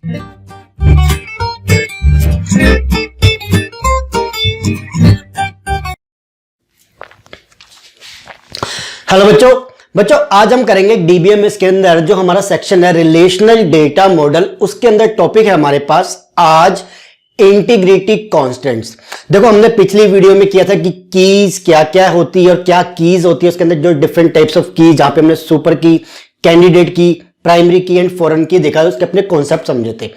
Hello बच्चों आज हम करेंगे डीबीएमएस के अंदर जो हमारा सेक्शन है रिलेशनल डेटा मॉडल, उसके अंदर टॉपिक है हमारे पास आज इंटीग्रिटी कांस्टेंट्स। देखो हमने पिछली वीडियो में किया था कि कीज क्या क्या होती है और क्या कीज होती है, उसके अंदर जो डिफरेंट टाइप्स ऑफ कीज, जहां पे हमने सुपर की, कैंडिडेट की, प्राइमरी की एंड फॉरेन की देखा, उसके अपने कॉन्सेप्ट समझे थे।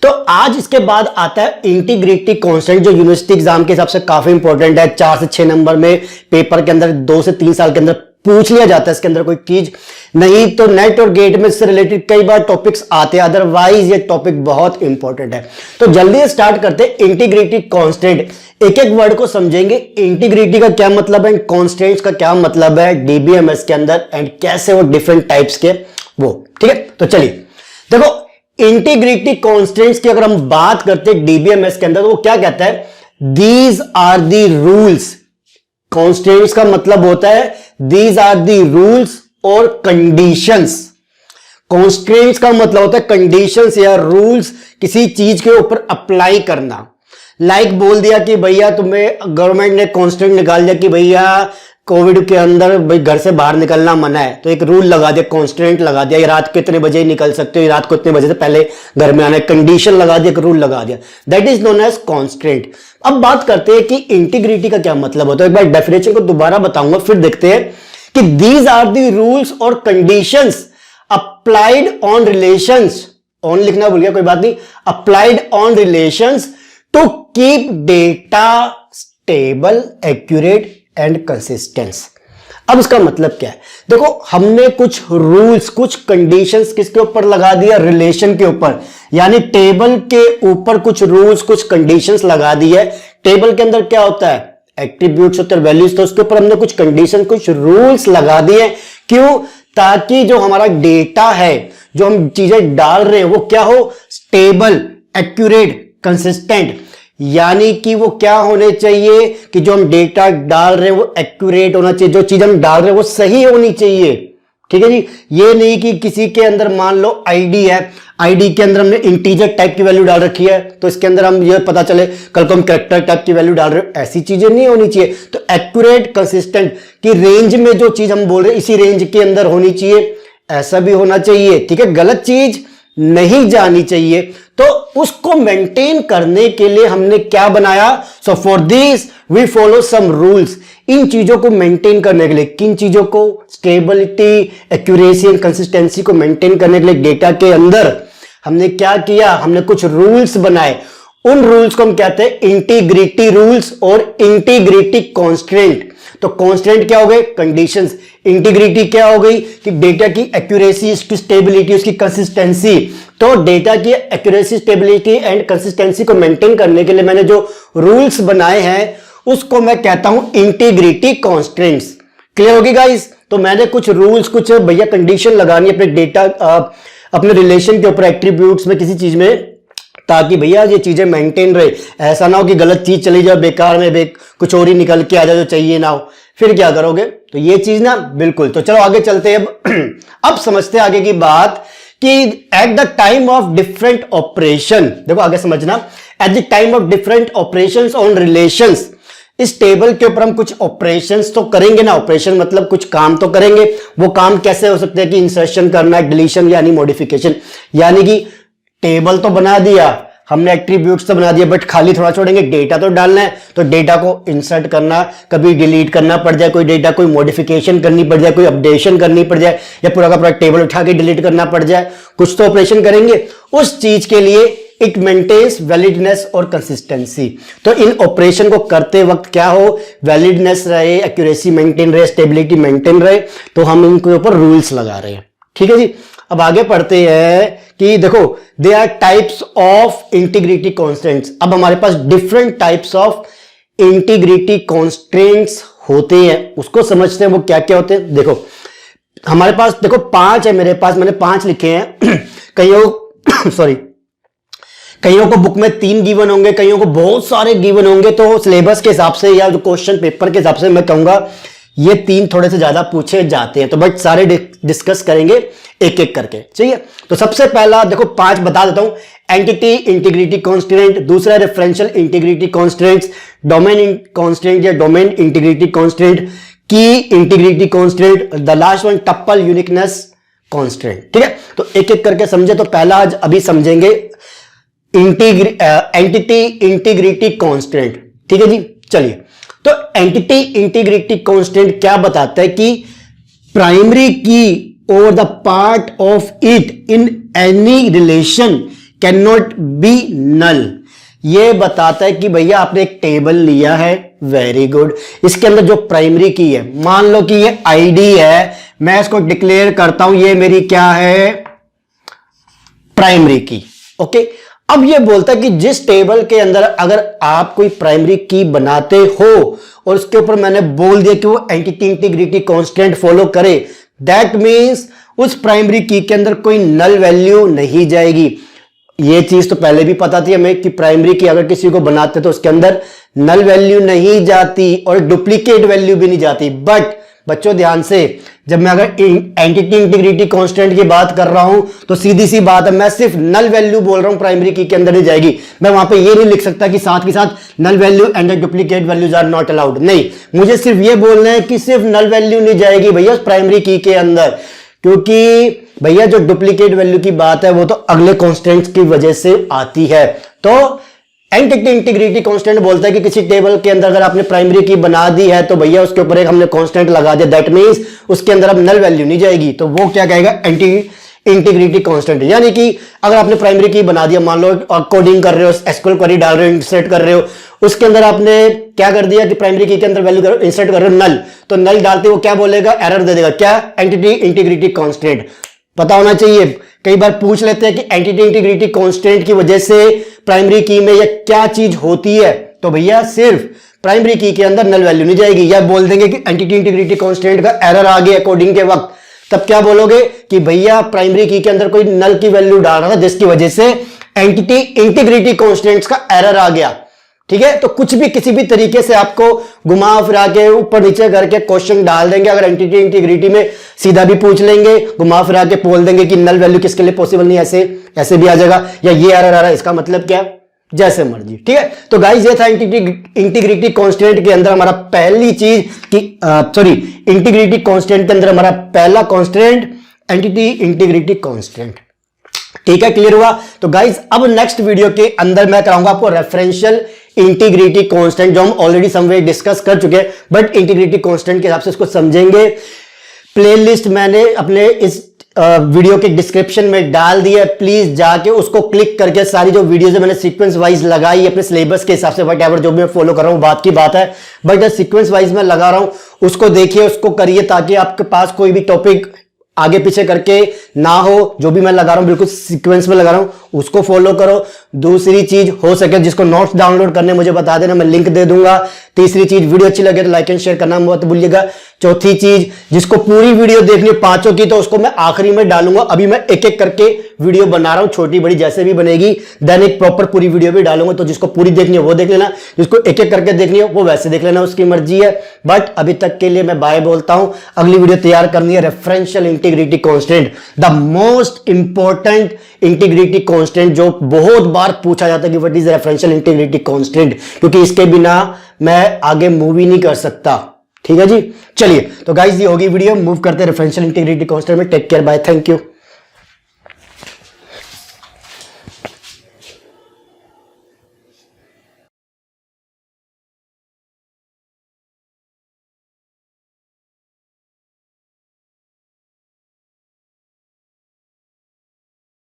तो आज इसके बाद आता है इंटीग्रिटी कांस्टेंट, जो यूनिवर्सिटी एग्जाम के हिसाब से काफी इंपॉर्टेंट है। 4 से 6 नंबर में पेपर के अंदर 2 से 3 साल के अंदर पूछ लिया जाता है इसके अंदर कोई चीज, नहीं तो नेट और गेट में इससे रिलेटेड कई बार टॉपिक्स आते हैं, अदरवाइज ये टॉपिक बहुत इंपॉर्टेंट है। तो जल्दी स्टार्ट करते हैं इंटीग्रिटी कांस्टेंट। एक एक वर्ड को समझेंगे, इंटीग्रिटी का क्या मतलब है, कांस्टेंट्स का क्या मतलब है डीबीएमएस के अंदर, एंड कैसे वो डिफरेंट टाइप्स के वो, ठीक है। तो चलिए देखो इंटीग्रिटी कांस्टेंट्स की अगर हम बात करते हैं डीबीएमएस के अंदर, तो वो क्या कहता है, these are the rules. Constants का मतलब होता है दीज आर दी रूल्स और कंडीशंस। कांस्टेंट्स का मतलब होता है कंडीशंस या रूल्स, किसी चीज के ऊपर अप्लाई करना। लाइक बोल दिया कि भैया तुम्हें गवर्नमेंट ने कांस्टेंट निकाल दिया कि भैया कोविड के अंदर भाई घर से बाहर निकलना मना है, तो एक रूल लगा दिया, कांस्टेंट लगा दिया, ये रात को इतने बजे निकल सकते हो, रात को इतने बजे से पहले घर में आना है, कंडीशन लगा दिया, एक रूल लगा दिया, that is known as constant. अब बात करते हैं कि इंटीग्रिटी का क्या मतलब होता है। एक बार डेफिनेशन को दोबारा बताऊंगा, फिर देखते हैं कि दीज आर दी रूल्स और conditions applied on relations, on लिखना भूल गया कोई बात नहीं, applied on relations to keep data stable, accurate and consistence. अब इसका मतलब क्या है, देखो हमने कुछ रूल्स, कुछ कंडीशंस किसके ऊपर लगा दिया, रिलेशन के ऊपर, यानी टेबल के ऊपर कुछ रूल्स, कुछ कंडीशंस लगा दी है। टेबल के अंदर क्या होता है, एट्रीब्यूट्स होते हैं, वैल्यूज, तो उसके ऊपर हमने कुछ कंडीशन, कुछ रूल्स लगा दिए। क्यों? ताकि जो हमारा डेटा है, जो हम चीजें डाल रहे हैं, वो क्या हो, स्टेबल, एक्यूरेट, कंसिस्टेंट, यानी कि वो क्या होने चाहिए कि जो हम डेटा डाल रहे हैं वो एक्यूरेट होना चाहिए, जो चीज हम डाल रहे हैं वो सही होनी चाहिए, ठीक है जी। ये नहीं कि किसी के अंदर मान लो आईडी है, आईडी के अंदर हमने इंटीजर टाइप की वैल्यू डाल रखी है, तो इसके अंदर हम ये पता चले कल को हम कैरेक्टर टाइप की वैल्यू डाल रहे हो, ऐसी चीजें नहीं होनी चाहिए। तो एक्यूरेट, कंसिस्टेंट की रेंज में जो चीज हम बोल रहे हैं इसी रेंज के अंदर होनी चाहिए, ऐसा भी होना चाहिए, ठीक है। गलत चीज नहीं जानी चाहिए। तो उसको मेंटेन करने के लिए हमने क्या बनाया, so for this we follow some rules. इन चीजों को मेंटेन करने के लिए, किन चीजों को, स्टेबिलिटी, एक्यूरेसी एंड कंसिस्टेंसी को मेंटेन करने के लिए डेटा के अंदर हमने क्या किया, हमने कुछ रूल्स बनाए। उन रूल्स को हम कहते हैं इंटीग्रिटी रूल्स और इंटीग्रिटी कांस्टेंट। तो कांस्टेंट क्या हो गए, कंडीशंस, इंटीग्रिटी क्या हो गई कि डेटा की एक्यूरेसी, उसकी स्टेबिलिटी, उसकी कंसिस्टेंसी। तो डेटा की एक्यूरेसी, स्टेबिलिटी एंड कंसिस्टेंसी को मेंटेन करने के लिए मैंने जो रूल्स बनाए हैं उसको मैं कहता हूं इंटीग्रिटी कांस्टेंट्स। क्लियर होगी गाइस? तो मैंने कुछ रूल्स, कुछ भैया कंडीशन लगानी अपने डेटा, अपने रिलेशन के ऊपर, एट्रीब्यूट्स में, किसी चीज में, ताकि भैया ये चीजें मेंटेन रहे। ऐसा ना हो कि गलत चीज चली जाए, बेकार में कुछ और ही निकल के आ जाए जो चाहिए ना हो, फिर क्या करोगे। तो ये चीज ना बिल्कुल। तो चलो आगे चलते हैं। अब समझते हैं आगे की बात कि at the time of different operation, देखो आगे समझना, at the time of different operations on relations, इस टेबल के ऊपर हम कुछ ऑपरेशंस तो करेंगे ना, ऑपरेशन मतलब कुछ काम तो करेंगे। वो काम कैसे हो सकते हैं कि इंसर्शन करना, डिलीशन यानी मॉडिफिकेशन, यानी कि टेबल तो बना दिया हमने, एट्रीब्यूट्स तो बना दिया, बट खाली थोड़ा छोड़ेंगे, डेटा तो डालना है। तो डेटा को इंसर्ट करना, कभी डिलीट करना पड़ जाए, कोई डेटा कोई मॉडिफिकेशन करनी पड़ जाए, कोई अपडेशन करनी पड़ जाए, या पूरा का पूरा टेबल उठा के डिलीट करना पड़ जाए, कुछ तो ऑपरेशन करेंगे। उस चीज के लिए इट मेंटेन्स वैलिडनेस और कंसिस्टेंसी। तो इन ऑपरेशन को करते वक्त क्या हो, वैलिडनेस रहे, एक्यूरेसी मेंटेन रहे, स्टेबिलिटी मेंटेन रहे, तो हम इनके ऊपर रूल्स लगा रहे हैं, ठीक है जी। अब आगे पढ़ते हैं कि देखो they are types of integrity constants. अब हमारे पास different types of integrity constants होते हैं, उसको समझते हैं वो क्या क्या होते हैं। देखो हमारे पास, देखो 5 है मेरे पास, मैंने 5 लिखे हैं। कईयों सॉरी कईयों को बुक में 3 गिवन होंगे, कईयों को बहुत सारे गिवन होंगे। तो सिलेबस के हिसाब से या जो क्वेश्चन पेपर के हिसाब से मैं कहूंगा ये 3 थोड़े से ज्यादा पूछे जाते हैं। तो बट डिस्कस करेंगे एक एक करके, ठीक है। तो सबसे पहला देखो 5 बता देता हूं। एंटिटी इंटीग्रिटी कांस्टेंट, दूसरा referential integrity constants, domain constant या domain integrity constant, key integrity constant, the last one tuple uniqueness constant, ठीक है। तो एक एक करके समझे। तो पहला आज अभी समझेंगे एंटिटी इंटीग्रिटी कांस्टेंट, ठीक है जी। चलिए, तो एंटिटी इंटीग्रिटी कांस्टेंट क्या बताता है कि प्राइमरी की और the part of it in any relation can not be null. यह बताता है कि भैया आपने एक टेबल लिया है, वेरी गुड, इसके अंदर जो प्राइमरी की है, मान लो कि ये आईडी है, मैं इसको डिक्लेयर करता हूं ये मेरी क्या है, प्राइमरी की, ओके। अब ये बोलता है कि जिस टेबल के अंदर अगर आप कोई प्राइमरी की बनाते हो और उसके ऊपर मैंने बोल दिया कि वो एंटिटी इंटीग्रिटी कांस्टेंट फॉलो करे, दैट मींस उस प्राइमरी की के अंदर कोई नल वैल्यू नहीं जाएगी। ये चीज तो पहले भी पता थी हमें कि प्राइमरी की अगर किसी को बनाते तो उसके अंदर नल वैल्यू नहीं जाती और डुप्लीकेट वैल्यू भी नहीं जाती। बट बच्चों ध्यान से, जब मैं अगर एंटिटी इंटीग्रिटी कांस्टेंट की बात कर रहा हूं तो सीधी सी बात है, मैं सिर्फ नल वैल्यू बोल रहा हूं, प्राइमरी की के अंदर नहीं जाएगी। मैं वहां पे ये नहीं लिख सकता कि साथ के साथ null value and duplicate values are not allowed, नहीं, मुझे सिर्फ ये बोलना है कि सिर्फ नल वैल्यू नहीं जाएगी भैया प्राइमरी की के अंदर, क्योंकि भैया जो डुप्लीकेट वैल्यू की बात है वो तो अगले कांस्टेंट्स की वजह से आती है। तो एंटिटी इंटीग्रिटी कांस्टेंट बोलता है कि किसी टेबल के अंदर अगर आपने प्राइमरी की बना दी है तो भैया उसके ऊपर एक हमने कांस्टेंट लगा दिया, दैट मींस उसके अंदर अब नल वैल्यू नहीं जाएगी, तो वो क्या कहेगा, इंटीग्रिटी कांस्टेंट। यानी कि अगर आपने प्राइमरी की बना दिया, मान लो कोडिंग कर रहे हो, एसक्यूएल क्वेरी डाल रहे हो, इंसर्ट कर रहे हो, उसके अंदर आपने क्या कर दिया कि प्राइमरी की के अंदर वैल्यू इंसर्ट कर रहे हो नल, तो नल डालते वो क्या बोलेगा, एरर दे देगा, क्या, एंटिटी इंटीग्रिटी कांस्टेंट। पता होना चाहिए, कई बार पूछ लेते हैं कि एंटिटी इंटीग्रिटी कांस्टेंट की वजह से प्राइमरी की में या क्या चीज होती है, तो भैया सिर्फ प्राइमरी की के अंदर नल वैल्यू नहीं जाएगी। या बोल देंगे कि एंटिटी इंटीग्रिटी कांस्टेंट का एरर आ गया कोडिंग के वक्त, तब क्या बोलोगे कि भैया प्राइमरी की के अंदर कोई नल की वैल्यू डाल रहा था जिसकी वजह से एंटिटी इंटीग्रिटी कांस्टेंट्स का एरर आ गया, ठीक है। तो कुछ भी किसी भी तरीके से आपको घुमा फिरा के ऊपर नीचे करके क्वेश्चन डाल देंगे। अगर एंटिटी इंटीग्रिटी में सीधा भी पूछ लेंगे, घुमा फिरा के बोल देंगे कि नल वैल्यू किसके लिए पॉसिबल नहीं, ऐसे भी आ जाएगा, या ये एरर आ रहा है, इसका मतलब क्या, जैसे मर्जी, ठीक है। तो गाइस ये था इंटीग्रिटी कांस्टेंट के अंदर हमारा पहली चीज कि इंटीग्रिटी कांस्टेंट के अंदर हमारा पहला कांस्टेंट एंटिटी इंटीग्रिटी कांस्टेंट, ठीक है, क्लियर हुआ। तो गाइस अब नेक्स्ट वीडियो के अंदर मैं कराऊंगा आपको रेफरेंशियल इंटीग्रिटी कांस्टेंट, जो हम ऑलरेडी समवेयर डिस्कस कर चुके हैं, बट इंटीग्रिटी कांस्टेंट के हिसाब से इसको समझेंगे। प्लेलिस्ट मैंने अपने इस वीडियो के डिस्क्रिप्शन में डाल दिया, प्लीज जाके उसको क्लिक करके सारी जो वीडियोस है मैंने सीक्वेंस वाइज लगाई अपने सिलेबस के हिसाब से, वट एवर जो भी मैं फॉलो कर रहा हूं बात की बात है, बट सीक्वेंस वाइज में लगा रहा हूं, उसको देखिए, उसको करिए, ताकि आपके पास कोई भी टॉपिक आगे पीछे करके ना हो। जो भी मैं लगा रहा हूं बिल्कुल सीक्वेंस में लगा रहा हूं, उसको फॉलो करो। दूसरी चीज, हो सके जिसको नोट्स डाउनलोड करने मुझे बता देना, मैं लिंक दे दूंगा। तीसरी चीज, वीडियो अच्छी लगे तो लाइक एंड शेयर करना मत भूलिएगा। चौथी चीज, जिसको पूरी वीडियो देखनी है पांचों की, तो उसको मैं आखिरी में डालूंगा। अभी मैं एक एक करके वीडियो बना रहा हूं, छोटी बड़ी जैसे भी बनेगी, देन एक प्रॉपर पूरी वीडियो भी डालूंगा। तो जिसको पूरी देखनी है वो देख लेना, जिसको एक एक करके देखनी है वो वैसे देख लेना, उसकी मर्जी है। बट अभी तक के लिए मैं बाय बोलता हूं, अगली वीडियो तैयार करनी है referential integrity constant, the most important integrity constant, जो बहुत बार पूछा जाता है कि what is referential integrity constant, क्योंकि इसके बिना मैं आगे मूव ही नहीं कर सकता, ठीक है जी। चलिए, तो गाइस ये होगी वीडियो, मूव करते हैं रेफरेंशियल इंटीग्रिटी कांस्टेंट में। Take care, bye, thank you.